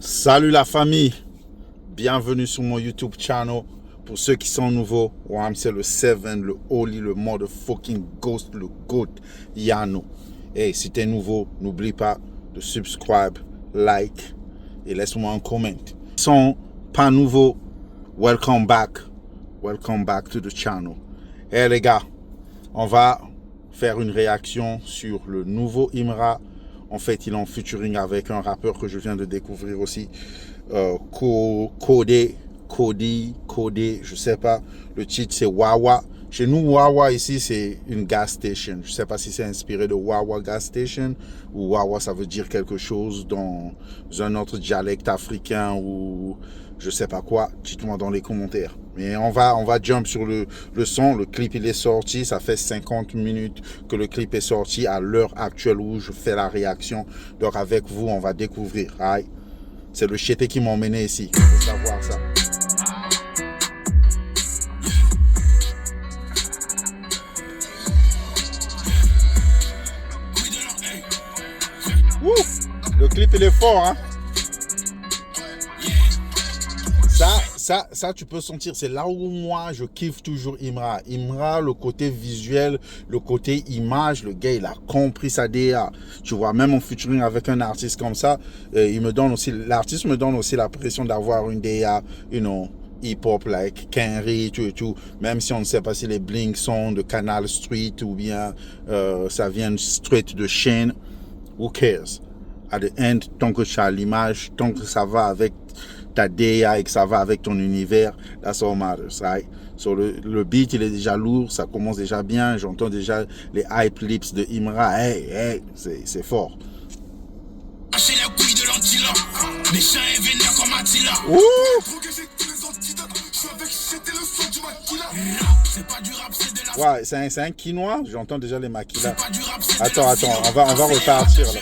Salut la famille, bienvenue sur mon YouTube channel. Pour ceux qui sont nouveaux, c'est le Seven, le Holy, le motherfucking Ghost, le GOAT, Yano. Et si t'es nouveau, n'oublie pas de subscribe, like et laisse-moi un comment. Ils sont pas nouveaux, welcome back to the channel. Et les gars, on va faire une réaction sur le nouveau Imra. En fait, il est en featuring avec un rappeur que je viens de découvrir aussi. Codé, je sais pas. Le titre, c'est Wawa. Chez nous, Wawa, ici, c'est une gas station. Je sais pas si c'est inspiré de Wawa Gas Station ou Wawa, ça veut dire quelque chose dans un autre dialecte africain ou je sais pas quoi. Dites-moi dans les commentaires. Mais on va jump sur le son. Le clip, il est sorti. Ça fait 50 minutes que le clip est sorti à l'heure actuelle où je fais la réaction. Donc, avec vous, on va découvrir. Right? C'est le chété qui m'a emmené ici. Il faut savoir ça. Ouh, le clip, il est fort, hein? Ça, tu peux sentir, c'est là où moi, je kiffe toujours Imra. Imra, le côté visuel, le côté image, le gars, il a compris sa DA. Tu vois, même en featuring avec un artiste comme ça, l'artiste me donne aussi la pression d'avoir une DA, hip-hop, like Kenry, tout. Même si on ne sait pas si les blinks sont de Canal Street ou bien ça vient straight de Shane, who cares? At the end, tant que tu as l'image, tant que ça va avec ta DA et que ça va avec ton univers, that's all matters, right? So le beat, il est déjà lourd, ça commence déjà bien, j'entends déjà les hype lips de Imra, hey, c'est fort. Ouais, c'est un quinoa, j'entends déjà les maquillas. Attends, on va repartir là.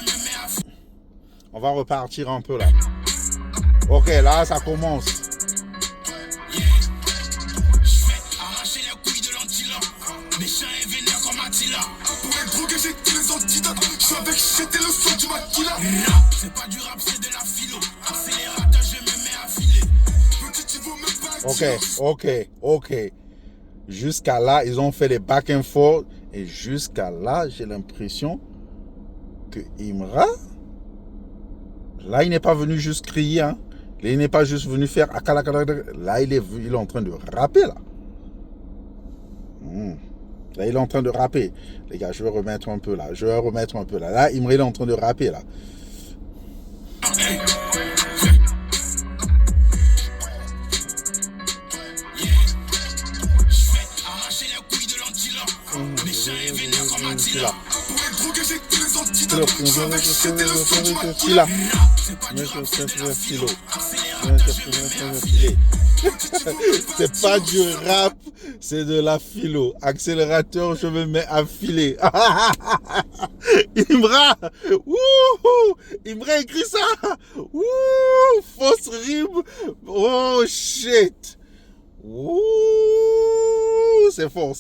On va repartir un peu là. Ok, là, ça commence. Ok. Jusqu'à là, ils ont fait des back and forth. Et jusqu'à là, j'ai l'impression que Imra, là, il n'est pas venu juste crier, hein. Il n'est pas juste venu faire akala. Là, il est en train de rapper, là. Là, il est en train de rapper. Les gars, je vais remettre un peu, là. Là, Imra, il est en train de rapper, là. C'est pas du rap, c'est de la philo. Accélérateur, je me mets à filer. Imra, Imra écrit ça. Fausse rime. Oh shit. C'est fort.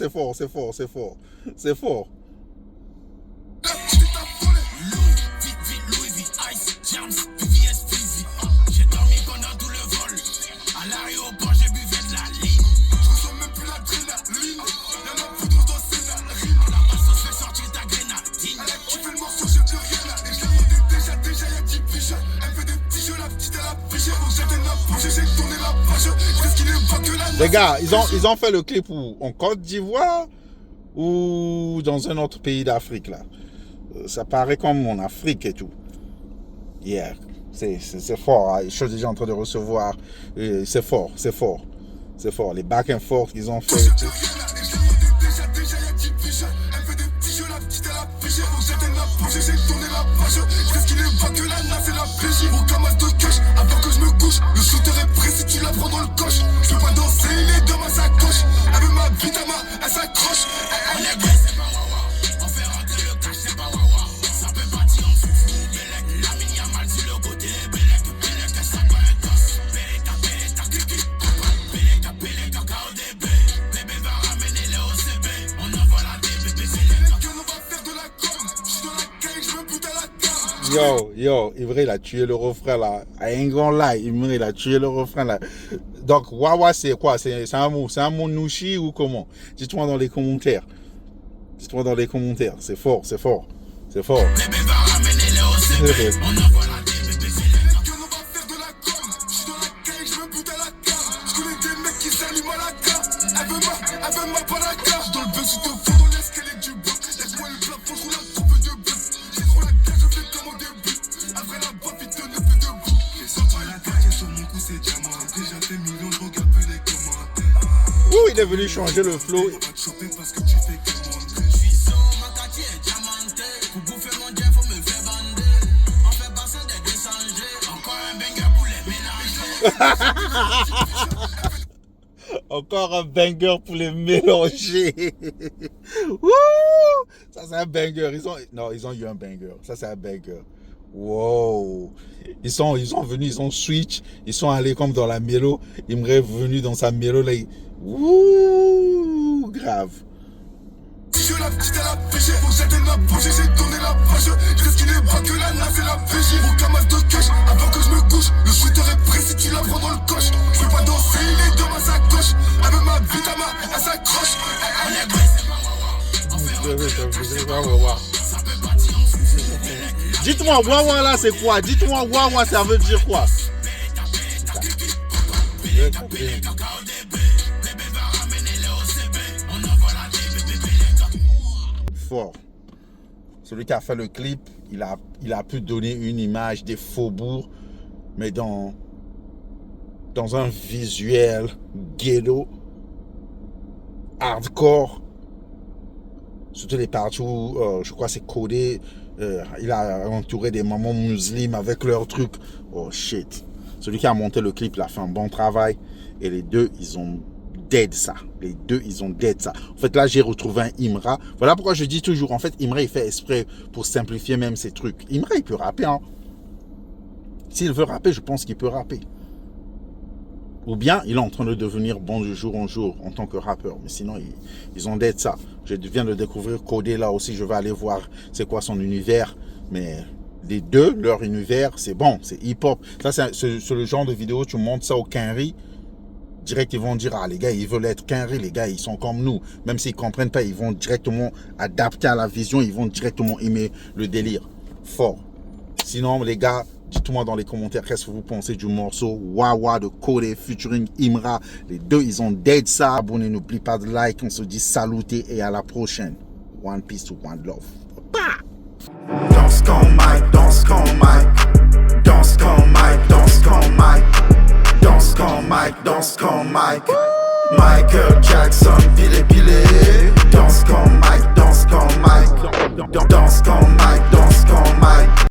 Les gars, ils ont fait le clip où? En Côte d'Ivoire ou dans un autre pays d'Afrique là? Ça paraît comme en Afrique et tout. Yeah, c'est fort. Hein? Je suis déjà en train de recevoir. C'est fort. Les back and forth qu'ils ont fait. Le shooter est prêt si tu la prends dans le coche. Je veux pas danser, les deux mains s'accrochent. Elle veut ma bite à main, elle s'accroche. On est vrai, c'est pas wawa. On fait rentrer le cash, c'est pas wawa. Ça peut partir en foufou, Bélec. La mine y'a mal sur le côté. Bélec, elle s'en bat un gosse. Bélec, kiki. Bélec, KODB. Bébé va ramener les OCB. On envoie la DBB, c'est les gars. On va faire de la com. Je suis dans la caille, je me bute à la cave. Imra, il a tué le refrain là. I ain't gonna lie, Imra, il a tué le refrain là. Donc, Wawa, c'est quoi? C'est un mot nouchi ou comment? Dites-moi dans les commentaires. C'est fort. Bébé va ramener les OCB. On envoie la DBB. On va faire de la com. Je suis dans la caille, je me bute à la carte. Je connais des mecs qui s'allument à la carte. Elle veut ma pas la carte. Dans le bus, je te fous dans l'escalier du bloc. Laisse-moi le plafond, je roule la coupe de bus. J'ai trop la cage, je fais comme au début. Après la boîte, il te ne plus debout. J'ai sorti la cage et sur mon cou, c'est diamant. Déjà fait millions, je regarde plus les commentaires. Ouh, il est venu changer le flow. On va te choper parce que tu fais comment. Je suis son, ma quartier est diamanté. Pour bouffer mon dieu, faut me faire bander. On fait passer des descendés. Encore un banger pour les mélanger. Encore un banger pour les mélanger. Wouh! Ça, c'est un banger. Ils ont eu un banger. Ça, c'est un banger. Wow! Ils sont venus, ils ont switch. Ils sont allés comme dans la mélo. Imra est venu dans sa mélo. Là, wouh! Grave. Si je la petite à la pêche, faut jeter la bougie, j'ai tourné la page. Je risque qu'il n'est pas que la naf et la pêche. Mon camas de cash, avant que je me couche. Le shooter est prêt si tu la prends dans le coche. Je veux pas danser, les deux à sa coche. Elle veut ma vie, elle s'accroche. On est blessé, on fait Wawa. Dites-moi, Wawa là, c'est quoi? Dites-moi, Wawa, ça veut dire quoi? Fort. Celui qui a fait le clip, il a pu donner une image des faubourgs, mais dans un visuel ghetto, hardcore. Surtout les parties où, je crois c'est codé, il a entouré des mamans musulmanes avec leurs trucs. Oh shit. Celui qui a monté le clip, il a fait un bon travail. Et les deux, ils ont dead ça. En fait, là, j'ai retrouvé un Imra. Voilà pourquoi je dis toujours, en fait, Imra, il fait exprès pour simplifier même ses trucs. Imra, il peut rapper, hein. S'il veut rapper, je pense qu'il peut rapper. Ou bien, il est en train de devenir bon de jour en jour en tant que rappeur. Mais sinon, ils ont dead ça. Je viens de découvrir Codé, là aussi, je vais aller voir c'est quoi son univers. Mais les deux, leur univers, c'est bon, c'est hip-hop. Ça, c'est le genre de vidéo, tu montes ça au Quinry. Direct, ils vont dire, ah, les gars, ils veulent être Quinry, les gars, ils sont comme nous. Même s'ils ne comprennent pas, ils vont directement adapter à la vision, ils vont directement aimer le délire. Fort. Sinon, les gars, dites-moi dans les commentaires qu'est-ce que vous pensez du morceau Wawa de Codé featuring Imra. Les deux, ils ont dead ça. Abonnez, n'oubliez pas de like. On se dit saluté et à la prochaine. One peace to one love. Danse comme Mike, danse comme Mike. Danse comme Mike, danse comme Mike. Danse comme Mike, danse comme Mike. Michael Jackson.